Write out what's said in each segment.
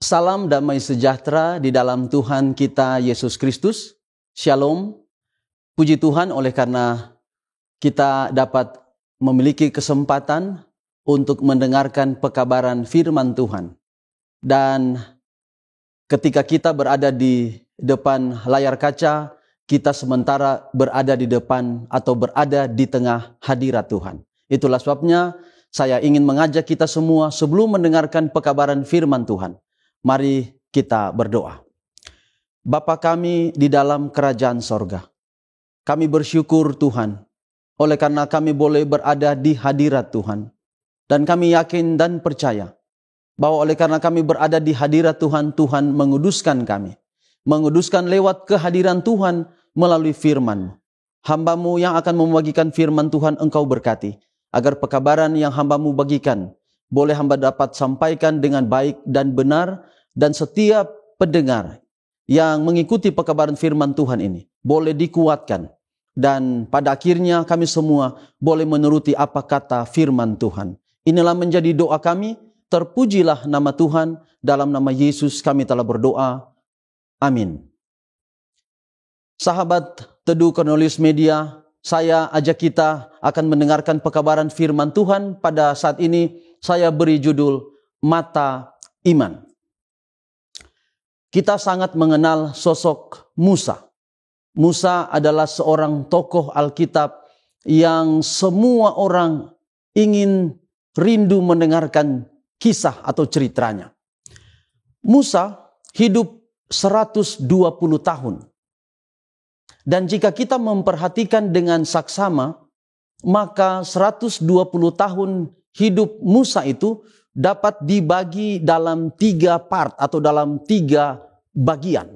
Salam damai sejahtera di dalam Tuhan kita Yesus Kristus. Shalom. Puji Tuhan oleh karena kita dapat memiliki kesempatan untuk mendengarkan pekabaran firman Tuhan. Dan ketika kita berada di depan layar kaca, kita sementara berada di depan atau berada di tengah hadirat Tuhan. Itulah sebabnya saya ingin mengajak kita semua sebelum mendengarkan pekabaran firman Tuhan. Mari kita berdoa. Bapa kami di dalam kerajaan sorga, kami bersyukur Tuhan, oleh karena kami boleh berada di hadirat Tuhan. Dan kami yakin dan percaya, bahwa oleh karena kami berada di hadirat Tuhan, Tuhan menguduskan kami. Menguduskan lewat kehadiran Tuhan melalui firman. Hamba-Mu yang akan membagikan firman Tuhan Engkau berkati, agar pekabaran yang hamba-Mu bagikan, boleh hamba dapat sampaikan dengan baik dan benar, dan setiap pendengar yang mengikuti pekabaran firman Tuhan ini boleh dikuatkan, dan pada akhirnya kami semua boleh menuruti apa kata firman Tuhan. Inilah menjadi doa kami. Terpujilah nama Tuhan. Dalam nama Yesus kami telah berdoa. Amin. Sahabat Teduh Cornelius Media, saya ajak kita akan mendengarkan pekabaran firman Tuhan. Pada saat ini saya beri judul Mata Iman. Kita sangat mengenal sosok Musa. Musa adalah seorang tokoh Alkitab yang semua orang ingin rindu mendengarkan kisah atau ceritanya. Musa hidup 120 tahun. Dan jika kita memperhatikan dengan saksama, maka 120 tahun hidup Musa itu dapat dibagi dalam 3 part atau dalam 3 bagian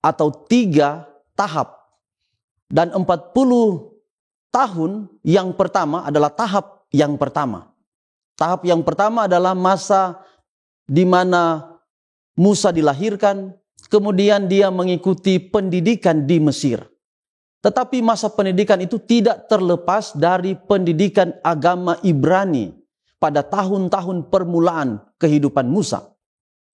atau 3 tahap. Dan 40 tahun yang pertama adalah tahap yang pertama. Tahap yang pertama adalah masa di mana Musa dilahirkan, kemudian dia mengikuti pendidikan di Mesir. Tetapi masa pendidikan itu tidak terlepas dari pendidikan agama Ibrani pada tahun-tahun permulaan kehidupan Musa.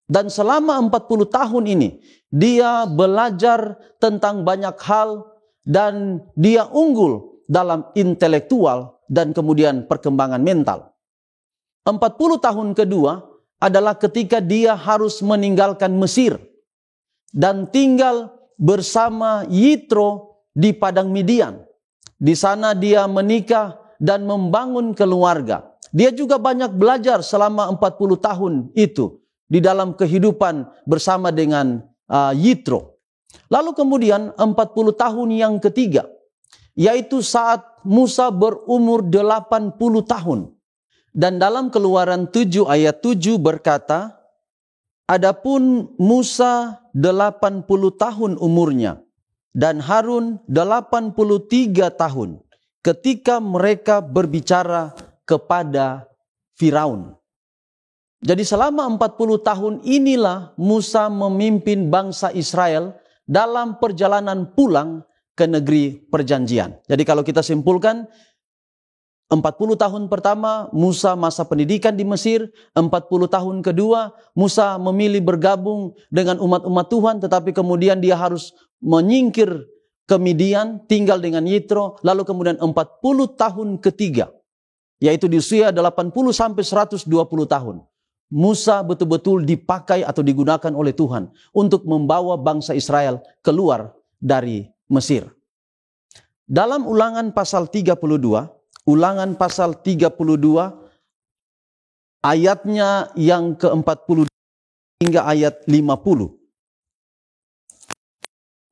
Dan selama 40 tahun ini, dia belajar tentang banyak hal dan dia unggul dalam intelektual dan kemudian perkembangan mental. 40 tahun kedua adalah ketika dia harus meninggalkan Mesir dan tinggal bersama Yitro di padang Midian. Di sana dia menikah dan membangun keluarga. Dia juga banyak belajar selama 40 tahun itu di dalam kehidupan bersama dengan Yitro. Lalu kemudian 40 tahun yang ketiga, yaitu saat Musa berumur 80 tahun. Dan dalam Keluaran 7 ayat 7 berkata, adapun Musa 80 tahun umurnya dan Harun 83 tahun ketika mereka berbicara kepada Firaun. Jadi selama 40 tahun inilah Musa memimpin bangsa Israel dalam perjalanan pulang ke negeri perjanjian. Jadi kalau kita simpulkan, 40 tahun pertama Musa masa pendidikan di Mesir, 40 tahun kedua Musa memilih bergabung dengan umat-umat Tuhan, tetapi kemudian dia harus menyingkir ke Midian, tinggal dengan Yitro, lalu kemudian 40 tahun ketiga, yaitu di usia 80 sampai 120 tahun. Musa betul-betul dipakai atau digunakan oleh Tuhan untuk membawa bangsa Israel keluar dari Mesir. Dalam Ulangan pasal 32, Ulangan pasal 32 ayatnya yang ke-40 hingga ayat 50.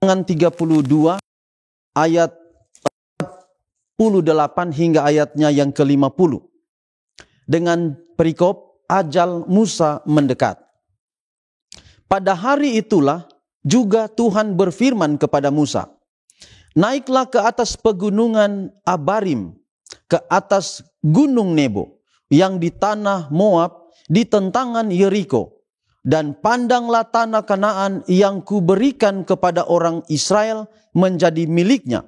Ulangan 32 ayat 48 hingga ayatnya yang ke-50. Dengan perikop ajal Musa mendekat. Pada hari itulah juga Tuhan berfirman kepada Musa, naiklah ke atas pegunungan Abarim, ke atas gunung Nebo yang di tanah Moab di tentangan Yeriko, dan pandanglah tanah Kanaan yang kuberikan kepada orang Israel menjadi miliknya.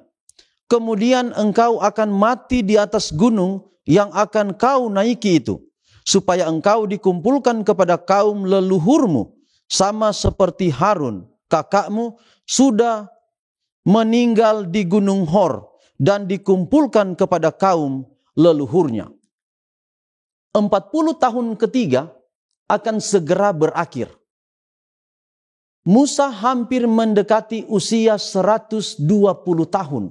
Kemudian engkau akan mati di atas gunung yang akan kau naiki itu, supaya engkau dikumpulkan kepada kaum leluhurmu, sama seperti Harun, kakakmu, sudah meninggal di Gunung Hor dan dikumpulkan kepada kaum leluhurnya. 40 tahun ketiga akan segera berakhir. Musa hampir mendekati usia 120 tahun.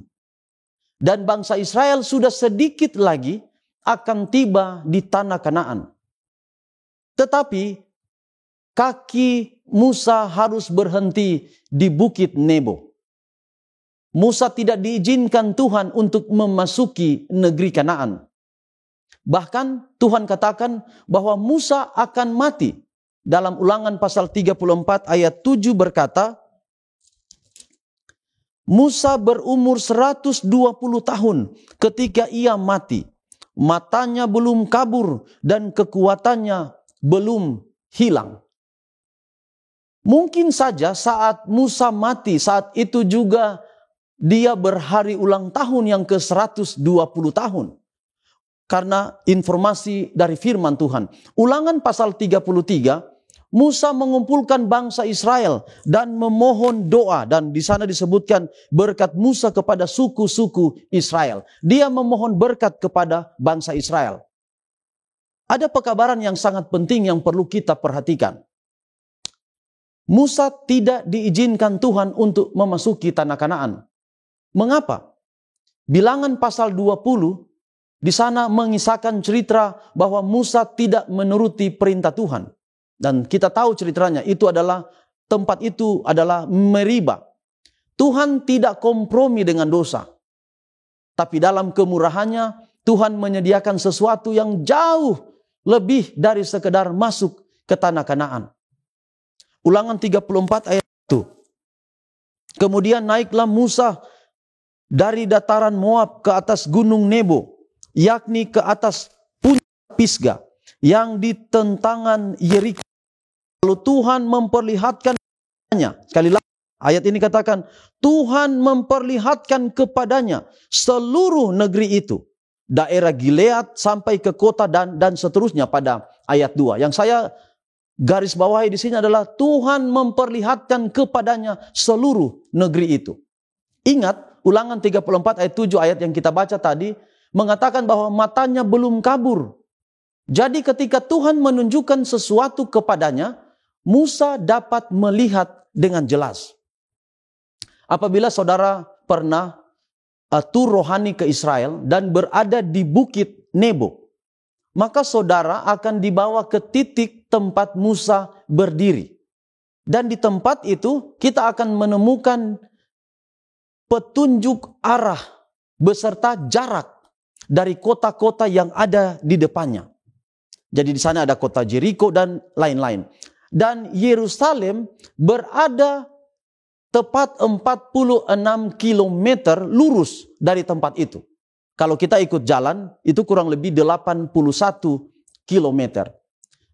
Dan bangsa Israel sudah sedikit lagi akan tiba di tanah Kanaan. Tetapi kaki Musa harus berhenti di Bukit Nebo. Musa tidak diizinkan Tuhan untuk memasuki negeri Kanaan. Bahkan Tuhan katakan bahwa Musa akan mati. Dalam Ulangan pasal 34 ayat 7 berkata, Musa berumur 120 tahun ketika ia mati. Matanya belum kabur dan kekuatannya belum hilang. Mungkin saja saat Musa mati, saat itu juga dia berhari ulang tahun yang ke-120 tahun. Karena informasi dari firman Tuhan. Ulangan pasal 33, Musa mengumpulkan bangsa Israel dan memohon doa, dan di sana disebutkan berkat Musa kepada suku-suku Israel. Dia memohon berkat kepada bangsa Israel. Ada pekabaran yang sangat penting yang perlu kita perhatikan. Musa tidak diizinkan Tuhan untuk memasuki tanah Kanaan. Mengapa? Bilangan pasal 20 di sana mengisahkan cerita bahwa Musa tidak menuruti perintah Tuhan. Dan kita tahu ceritanya, tempat itu adalah Meriba. Tuhan tidak kompromi dengan dosa. Tapi dalam kemurahannya, Tuhan menyediakan sesuatu yang jauh lebih dari sekedar masuk ke tanah Kanaan. Ulangan 34 ayat 1. Kemudian naiklah Musa dari dataran Moab ke atas gunung Nebo, yakni ke atas puncak Pisga, yang di tentangan Yeriko. Lalu Tuhan memperlihatkannya. Sekali lagi ayat ini katakan, Tuhan memperlihatkan kepadanya seluruh negeri itu. Daerah Gilead sampai ke kota dan seterusnya pada ayat 2. Yang saya garis bawahi di sini adalah Tuhan memperlihatkan kepadanya seluruh negeri itu. Ingat, Ulangan 34 ayat 7 ayat yang kita baca tadi mengatakan bahwa matanya belum kabur. Jadi ketika Tuhan menunjukkan sesuatu kepadanya, Musa dapat melihat dengan jelas. Apabila saudara pernah tur rohani ke Israel dan berada di Bukit Nebo, maka saudara akan dibawa ke titik tempat Musa berdiri. Dan di tempat itu kita akan menemukan petunjuk arah beserta jarak dari kota-kota yang ada di depannya. Jadi di sana ada kota Jericho dan lain-lain. Dan Yerusalem berada tepat 46 km lurus dari tempat itu. Kalau kita ikut jalan, itu kurang lebih 81 km.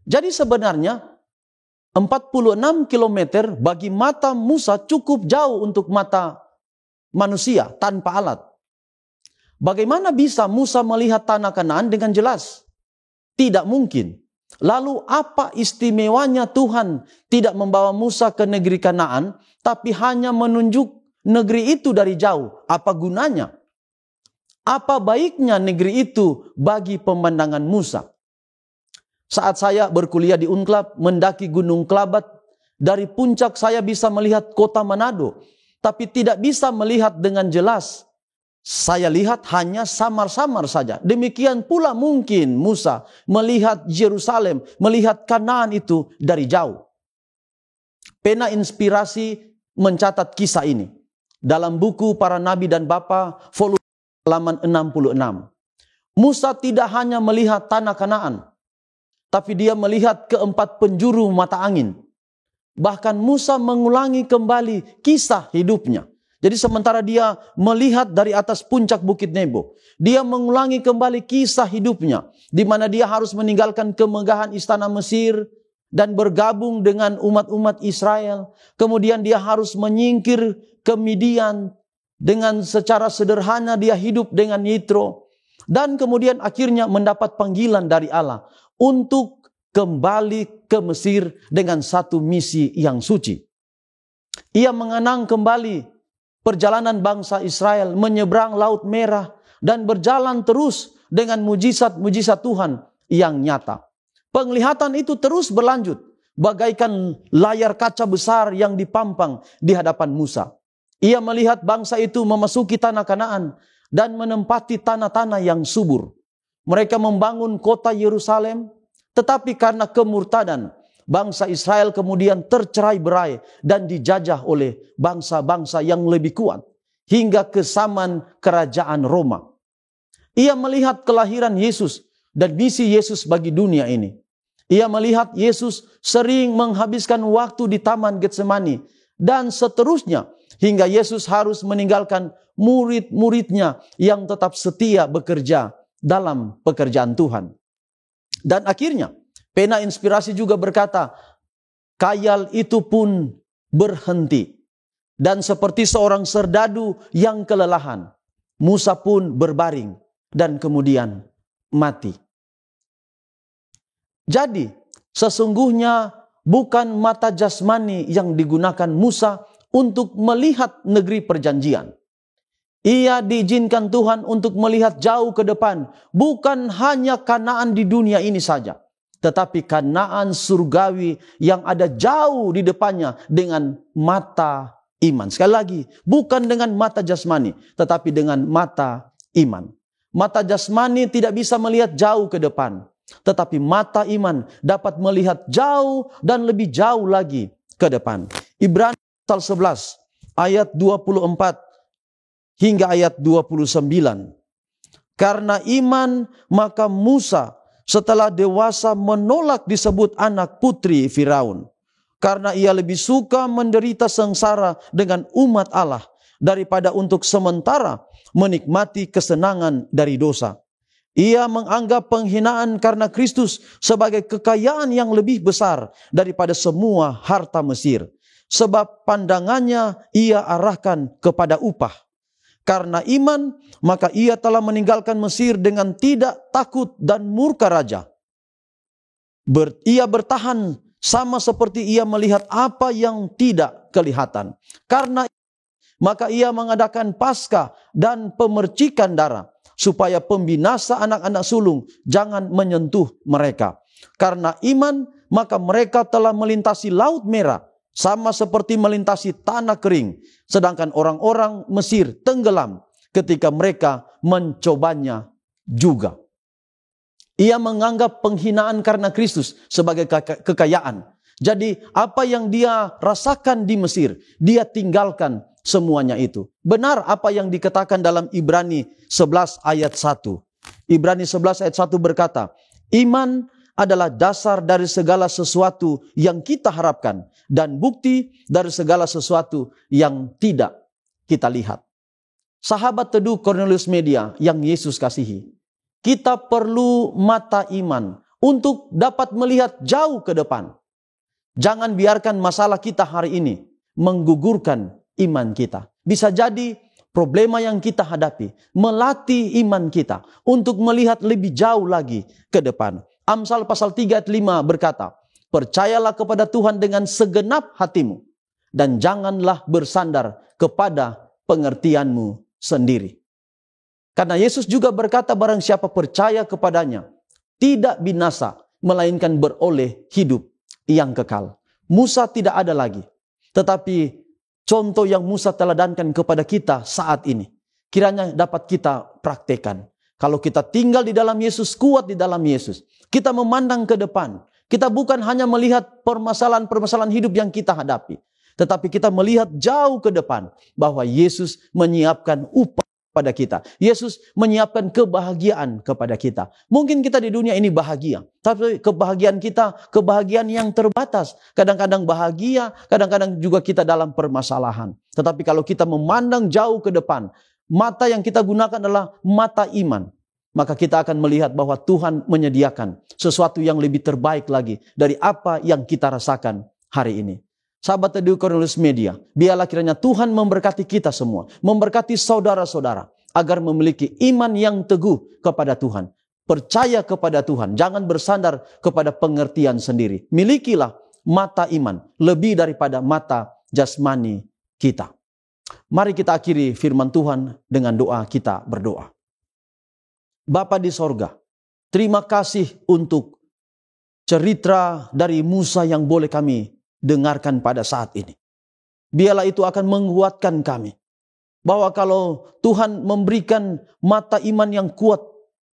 Jadi sebenarnya 46 km bagi mata Musa cukup jauh untuk mata manusia tanpa alat. Bagaimana bisa Musa melihat tanah Kanaan dengan jelas? Tidak mungkin. Lalu apa istimewanya Tuhan tidak membawa Musa ke negeri Kanaan, tapi hanya menunjuk negeri itu dari jauh? Apa gunanya? Apa baiknya negeri itu bagi pemandangan Musa? Saat saya berkuliah di Unclub, mendaki Gunung Kelabat, dari puncak saya bisa melihat kota Manado, tapi tidak bisa melihat dengan jelas. Saya lihat hanya samar-samar saja. Demikian pula mungkin Musa melihat Yerusalem, melihat Kanaan itu dari jauh. Pena Inspirasi mencatat kisah ini dalam buku Para Nabi dan Bapa volume halaman 66. Musa tidak hanya melihat tanah Kanaan, tapi dia melihat keempat penjuru mata angin. Bahkan Musa mengulangi kembali kisah hidupnya. Jadi sementara dia melihat dari atas puncak Bukit Nebo, dia mengulangi kembali kisah hidupnya, di mana dia harus meninggalkan kemegahan istana Mesir dan bergabung dengan umat-umat Israel. Kemudian dia harus menyingkir ke Midian, dengan secara sederhana dia hidup dengan Yitro. Dan kemudian akhirnya mendapat panggilan dari Allah untuk kembali ke Mesir dengan satu misi yang suci. Ia mengenang kembali perjalanan bangsa Israel menyeberang Laut Merah dan berjalan terus dengan mujizat-mujizat Tuhan yang nyata. Penglihatan itu terus berlanjut bagaikan layar kaca besar yang dipampang di hadapan Musa. Ia melihat bangsa itu memasuki tanah Kanaan dan menempati tanah-tanah yang subur. Mereka membangun kota Yerusalem, tetapi karena kemurtadan, bangsa Israel kemudian tercerai-berai dan dijajah oleh bangsa-bangsa yang lebih kuat hingga ke zaman kerajaan Roma. Ia melihat kelahiran Yesus dan misi Yesus bagi dunia ini. Ia melihat Yesus sering menghabiskan waktu di Taman Getsemani dan seterusnya hingga Yesus harus meninggalkan murid-muridnya yang tetap setia bekerja dalam pekerjaan Tuhan. Dan akhirnya pena inspirasi juga berkata, khayal itu pun berhenti. Dan seperti seorang serdadu yang kelelahan, Musa pun berbaring dan kemudian mati. Jadi, sesungguhnya bukan mata jasmani yang digunakan Musa untuk melihat negeri perjanjian. Ia diizinkan Tuhan untuk melihat jauh ke depan, bukan hanya Kanaan di dunia ini saja, tetapi Kanaan surgawi yang ada jauh di depannya dengan mata iman. Sekali lagi, bukan dengan mata jasmani, tetapi dengan mata iman. Mata jasmani tidak bisa melihat jauh ke depan, tetapi mata iman dapat melihat jauh dan lebih jauh lagi ke depan. Ibrani pasal 11 ayat 24 hingga ayat 29. Karena iman maka Musa setelah dewasa menolak disebut anak putri Firaun, karena ia lebih suka menderita sengsara dengan umat Allah daripada untuk sementara menikmati kesenangan dari dosa. Ia menganggap penghinaan karena Kristus sebagai kekayaan yang lebih besar daripada semua harta Mesir, sebab pandangannya ia arahkan kepada upah. Karena iman, maka ia telah meninggalkan Mesir dengan tidak takut dan murka raja. Ia bertahan sama seperti ia melihat apa yang tidak kelihatan. Karena maka ia mengadakan Paskah dan pemercikan darah, supaya pembinasa anak-anak sulung jangan menyentuh mereka. Karena iman, maka mereka telah melintasi Laut Merah, sama seperti melintasi tanah kering. Sedangkan orang-orang Mesir tenggelam ketika mereka mencobanya juga. Ia menganggap penghinaan karena Kristus sebagai kekayaan. Jadi apa yang dia rasakan di Mesir, dia tinggalkan semuanya itu. Benar apa yang dikatakan dalam Ibrani 11 ayat 1. Ibrani 11 ayat 1 berkata, iman adalah dasar dari segala sesuatu yang kita harapkan dan bukti dari segala sesuatu yang tidak kita lihat. Sahabat teduh Cornelius Media yang Yesus kasihi, kita perlu mata iman untuk dapat melihat jauh ke depan. Jangan biarkan masalah kita hari ini menggugurkan iman kita. Bisa jadi problema yang kita hadapi melatih iman kita untuk melihat lebih jauh lagi ke depan. Amsal pasal 3 ayat 5 berkata, percayalah kepada Tuhan dengan segenap hatimu dan janganlah bersandar kepada pengertianmu sendiri. Karena Yesus juga berkata, barang siapa percaya kepadanya tidak binasa, melainkan beroleh hidup yang kekal. Musa tidak ada lagi, tetapi contoh yang Musa teladankan kepada kita saat ini, kiranya dapat kita praktekkan. Kalau kita tinggal di dalam Yesus, kuat di dalam Yesus, kita memandang ke depan. Kita bukan hanya melihat permasalahan-permasalahan hidup yang kita hadapi, tetapi kita melihat jauh ke depan bahwa Yesus menyiapkan upah pada kita. Yesus menyiapkan kebahagiaan kepada kita. Mungkin kita di dunia ini bahagia, tapi kebahagiaan kita kebahagiaan yang terbatas. Kadang-kadang bahagia, kadang-kadang juga kita dalam permasalahan. Tetapi kalau kita memandang jauh ke depan, mata yang kita gunakan adalah mata iman, maka kita akan melihat bahwa Tuhan menyediakan sesuatu yang lebih terbaik lagi dari apa yang kita rasakan hari ini. Sahabat teduh Cornelius Media, biarlah kiranya Tuhan memberkati kita semua, memberkati saudara-saudara, agar memiliki iman yang teguh kepada Tuhan. Percaya kepada Tuhan, jangan bersandar kepada pengertian sendiri. Milikilah mata iman lebih daripada mata jasmani kita. Mari kita akhiri firman Tuhan dengan doa. Kita berdoa. Bapa di sorga, terima kasih untuk cerita dari Musa yang boleh kami dengarkan pada saat ini. Biarlah itu akan menguatkan kami, bahwa kalau Tuhan memberikan mata iman yang kuat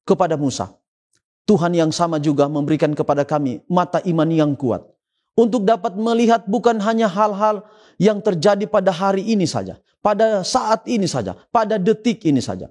kepada Musa, Tuhan yang sama juga memberikan kepada kami mata iman yang kuat, untuk dapat melihat bukan hanya hal-hal yang terjadi pada hari ini saja, pada saat ini saja, pada detik ini saja,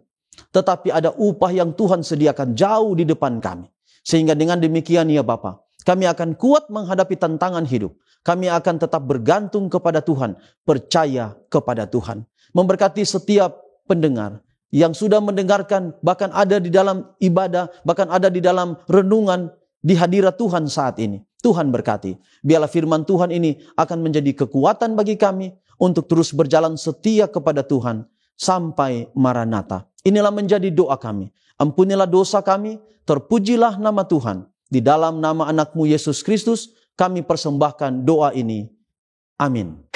tetapi ada upah yang Tuhan sediakan jauh di depan kami. Sehingga dengan demikian ya Bapa, kami akan kuat menghadapi tantangan hidup. Kami akan tetap bergantung kepada Tuhan, percaya kepada Tuhan. Memberkati setiap pendengar yang sudah mendengarkan, bahkan ada di dalam ibadah, bahkan ada di dalam renungan di hadirat Tuhan saat ini. Tuhan berkati. Biarlah firman Tuhan ini akan menjadi kekuatan bagi kami untuk terus berjalan setia kepada Tuhan sampai Maranatha. Inilah menjadi doa kami. Ampunilah dosa kami, terpujilah nama Tuhan. Di dalam nama anak-Mu Yesus Kristus, kami persembahkan doa ini. Amin.